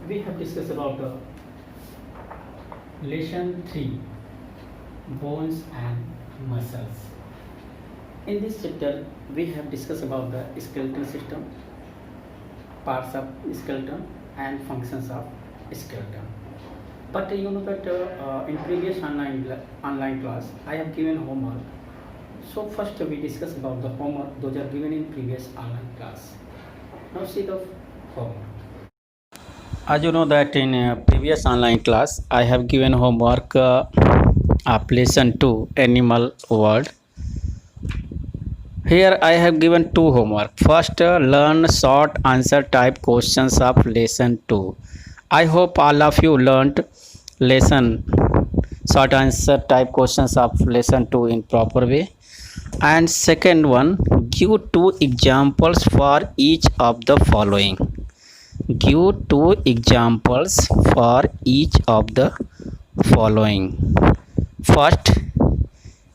we have discussed about the lesson 3, bones and muscles. In this chapter we have discussed about the skeletal system, parts of skeleton and functions of skeleton. But you know that in previous online class I have given homework. So first we discuss about the homework, those are given in previous online class. Now see the homework. As you know that in previous online class I have given homework of lesson 2, animal world. Here I have given two homework. First, learn short answer type questions of lesson 2. I hope all of you learnt lesson short answer type questions of lesson 2 in proper way. And second one, give two examples for each of the following. Give two examples for each of the following. First,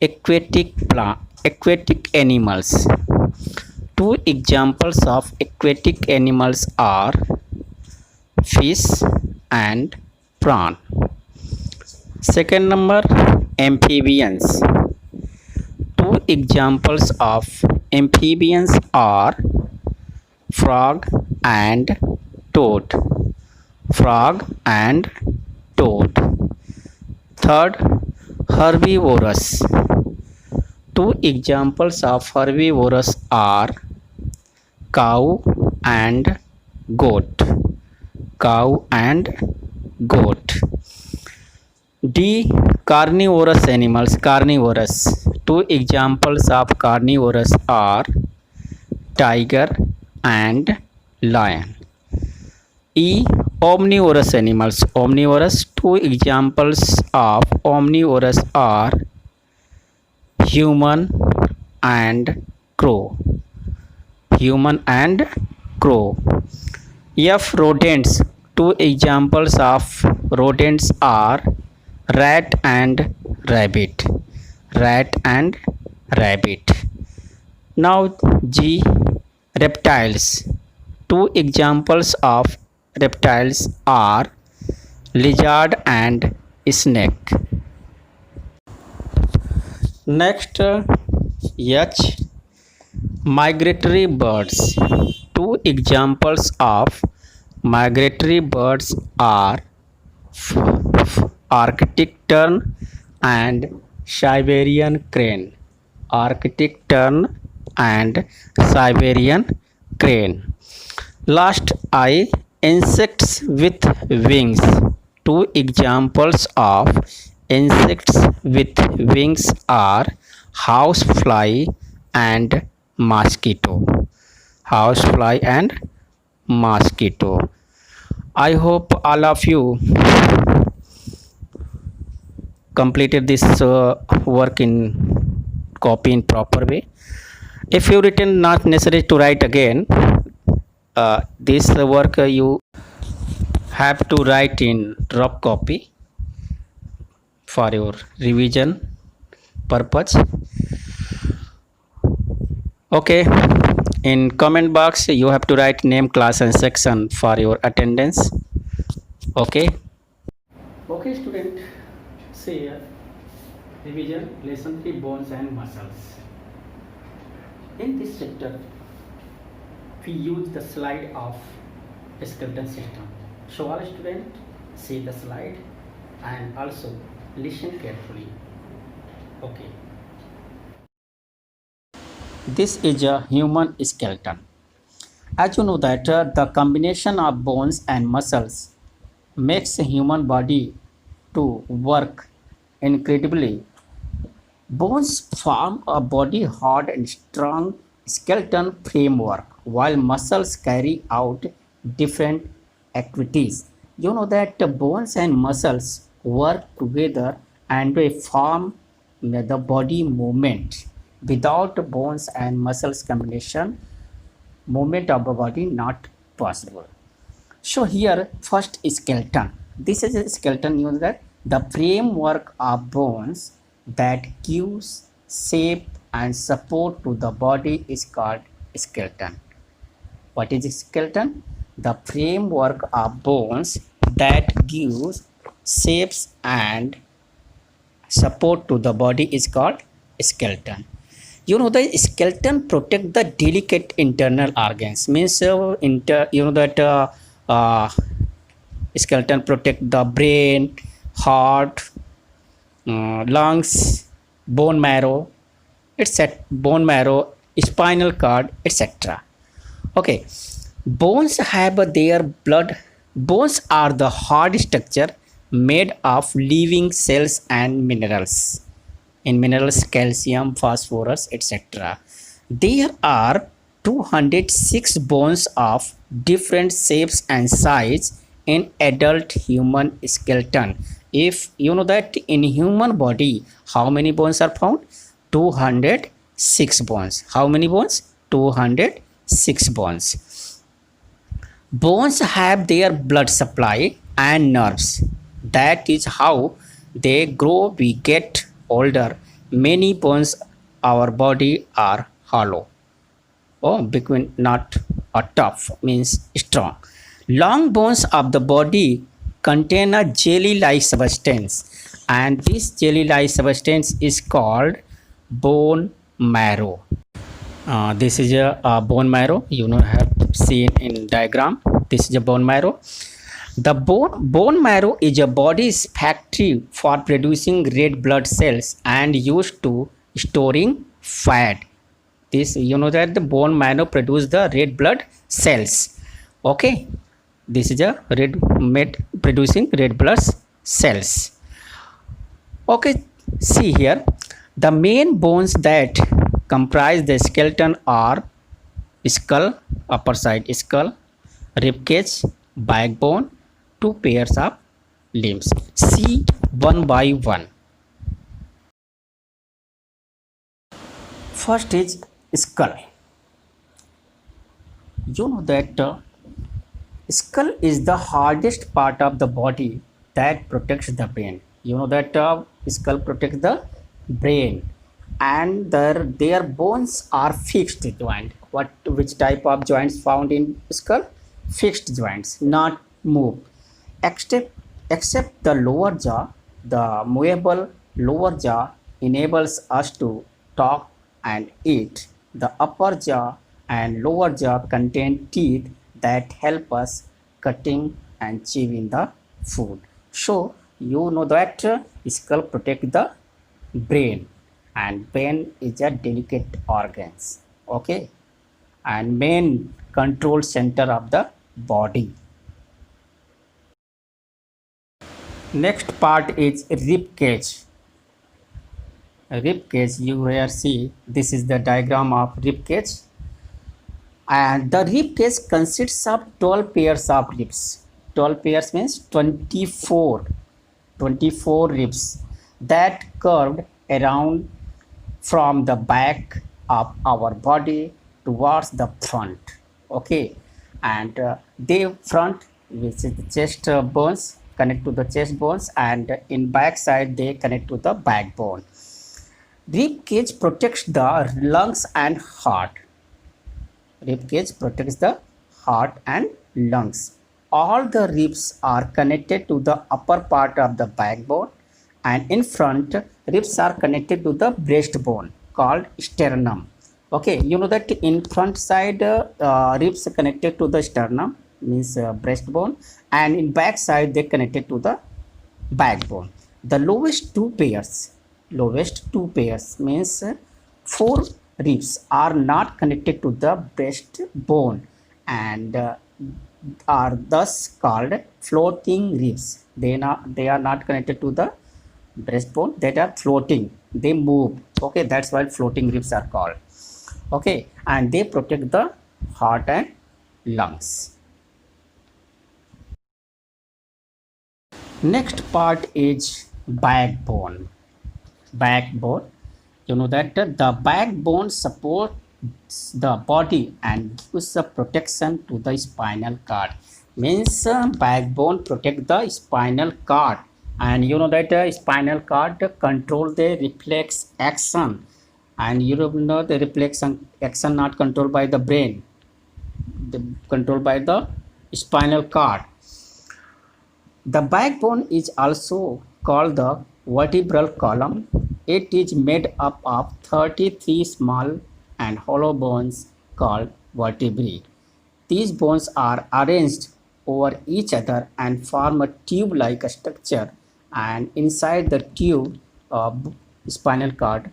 aquatic animals. Two examples of aquatic animals are fish and prawn. Second number, amphibians. Two examples of amphibians are frog and toad. Frog and toad. Third, herbivorous. Two examples of herbivorous are cow and goat. Cow and goat. D. Carnivorous animals. Carnivorous. Two examples of carnivorous are tiger and lion. E. Omnivorous animals. Omnivorous. Two examples of omnivorous are human and crow. Human and crow. F. Rodents. Two examples of rodents are rat and rabbit. Rat and rabbit. Now G. Reptiles. Two examples of reptiles are lizard and snake. Next, H. Migratory birds. Two examples of migratory birds are Arctic tern and Siberian crane. Arctic tern and Siberian crane. Last, I. Insects with wings. Two examples of insects with wings are housefly and mosquito. Housefly and mosquito. I hope all of you completed this work in copy in proper way. If you written, not necessary to write again. This work you have to write in rough copy for your revision purpose. Okay, in comment box you have to write name, class and section for your attendance. Okay student, see here revision lesson 3, bones and muscles. In this chapter we use the slide of skeleton system. So all students see the slide and also listen carefully. Okay. This is a human skeleton. As you know that the combination of bones and muscles makes a human body to work incredibly. Bones form a body hard and strong skeleton framework, while muscles carry out different activities. You know that the bones and muscles work together and they form the body movement. Without bones and muscles combination, movement of the body not possible. So here first skeleton. This is a skeleton, you know that the framework of bones that gives shape and support to the body is called skeleton. What is skeleton? the framework of bones that gives shapes and support to the body is called skeleton. You know, the skeleton protect the delicate internal organs. Means you know that uh, skeleton protect the brain, heart, lungs, bone marrow, etc. Bone marrow, spinal cord, etc. Okay, bones have their blood. Bones are the hard structure made of living cells and minerals. In minerals, calcium, phosphorus, etc. There are 206 bones of different shapes and size in adult human skeleton. If you know that in human body, how many bones are found? 206 bones. How many bones? 206 bones. Bones have their blood supply and nerves. That is how they grow. We get older. Many bones our body are hollow. Oh, between not tough means strong. Long bones of the body contain a jelly-like substance, and this jelly-like substance is called bone marrow. This is a bone marrow. You know, have seen in diagram. This is a bone marrow. The bone marrow is a body's factory for producing red blood cells and used to storing fat. This, you know that the bone marrow produce the red blood cells. Okay, this is a red made producing red blood cells. Okay, see here, the main bones that comprise the skeleton are skull, upper side skull, rib cage, backbone, two pairs of limbs. See one by one. First is skull. You know that skull is the hardest part of the body that protects the brain. You know that skull protects the brain, and their bones are fixed joint. Which type of joints found in skull? Fixed joints, not move. Except the lower jaw, the movable lower jaw enables us to talk and eat. The upper jaw and lower jaw contain teeth that help us cutting and chewing the food. So you know that skull protect the brain, and brain is a delicate organs. Okay, and main control center of the body. Next part is rib cage. Rib cage, you here see, this is the diagram of rib cage, and the rib cage consists of 12 pairs of ribs. 12 pairs means 24 ribs that curved around from the back of our body towards the front. Okay, and they front, which is the chest bones, connect to the chest bones, and in back side they connect to the backbone. Rib cage protects the lungs and heart. Rib cage protects the heart and lungs. All the ribs are connected to the upper part of the backbone, and in front ribs are connected to the breastbone called sternum. Okay, you know that in front side ribs connected to the sternum means breastbone, and in back side they connected to the backbone. The lowest two pairs means four ribs are not connected to the breastbone and are thus called floating ribs. They are not connected to the breastbone, they are floating, they move. Okay, that's why floating ribs are called. Okay, and they protect the heart and lungs. Next part is backbone. You know that the backbone supports the body and gives a protection to the spinal cord. Means backbone protect the spinal cord, and you know that spinal cord control the reflex action, and you know the reflex action not controlled by the brain, controlled by the spinal cord. The backbone is also called the vertebral column. It is made up of 33 small and hollow bones called vertebrae. These bones are arranged over each other and form a tube-like structure, and inside the tube, a spinal cord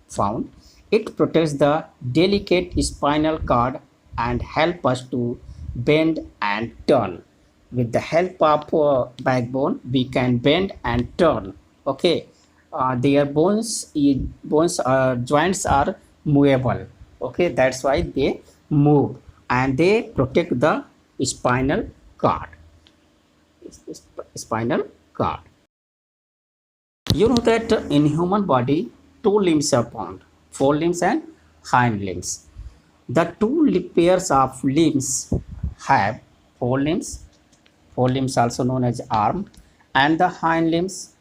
found. It protects the delicate spinal cord and help us to bend and turn. With the help of backbone, we can bend and turn. Okay, their bones joints are movable. Okay, that's why they move and they protect the spinal cord. Spinal cord. You know that in human body, two limbs are found, forelimbs and hind limbs. The two pairs of limbs have forelimbs also known as arm, and the hind limbs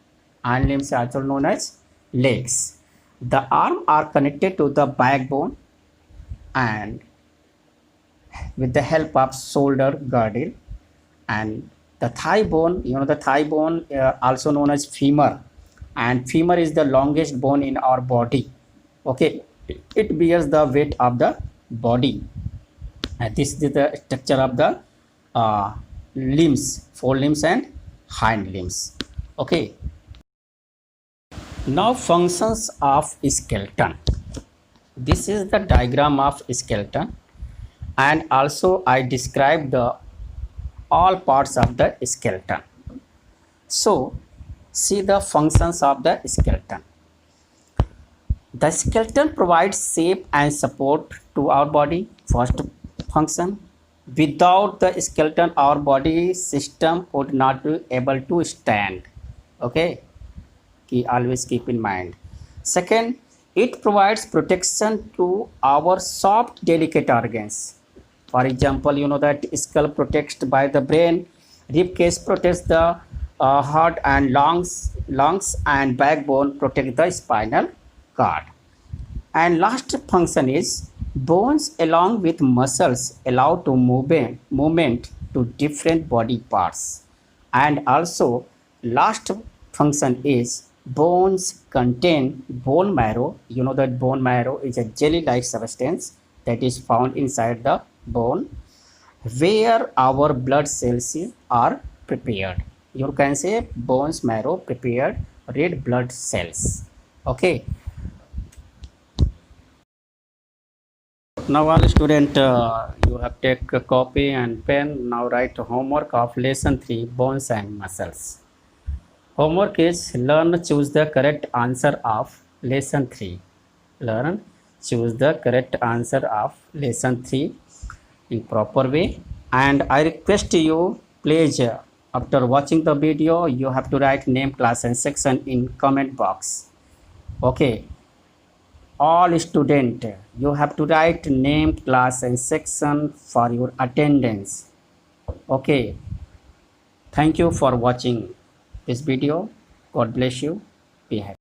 also known as legs. The arm are connected to the backbone and with the help of shoulder girdle, and the thigh bone, you know, the thigh bone also known as femur, and femur is the longest bone in our body. Okay, it bears the weight of the body, and this is the structure of the limbs, forelimbs and hind limbs. Okay, now functions of skeleton. This is the diagram of skeleton, and also I described the all parts of the skeleton. So see the functions of the skeleton. The skeleton provides shape and support to our body. First function, without the skeleton our body system would not be able to stand. Okay, always keep in mind. Second, it provides protection to our soft delicate organs. For example, you know that skull protects by the brain, rib cage protects the heart and lungs, and backbone protect the spinal cord. And last function is bones along with muscles allow to movement to different body parts. And also last function is bones contain bone marrow. You know that bone marrow is a jelly-like substance that is found inside the bone where our blood cells are prepared. You can say bones marrow prepared red blood cells. Okay, now all student, you have take a copy and pen. Now write homework of lesson 3, bones and muscles. Homework is learn choose the correct answer of lesson 3. Learn choose the correct answer of lesson 3 in proper way, and I request you please after watching the video you have to write name, class and section in comment box. Okay, all student you have to write name, class and section for your attendance. Okay, thank you for watching this video. God bless you. Be happy.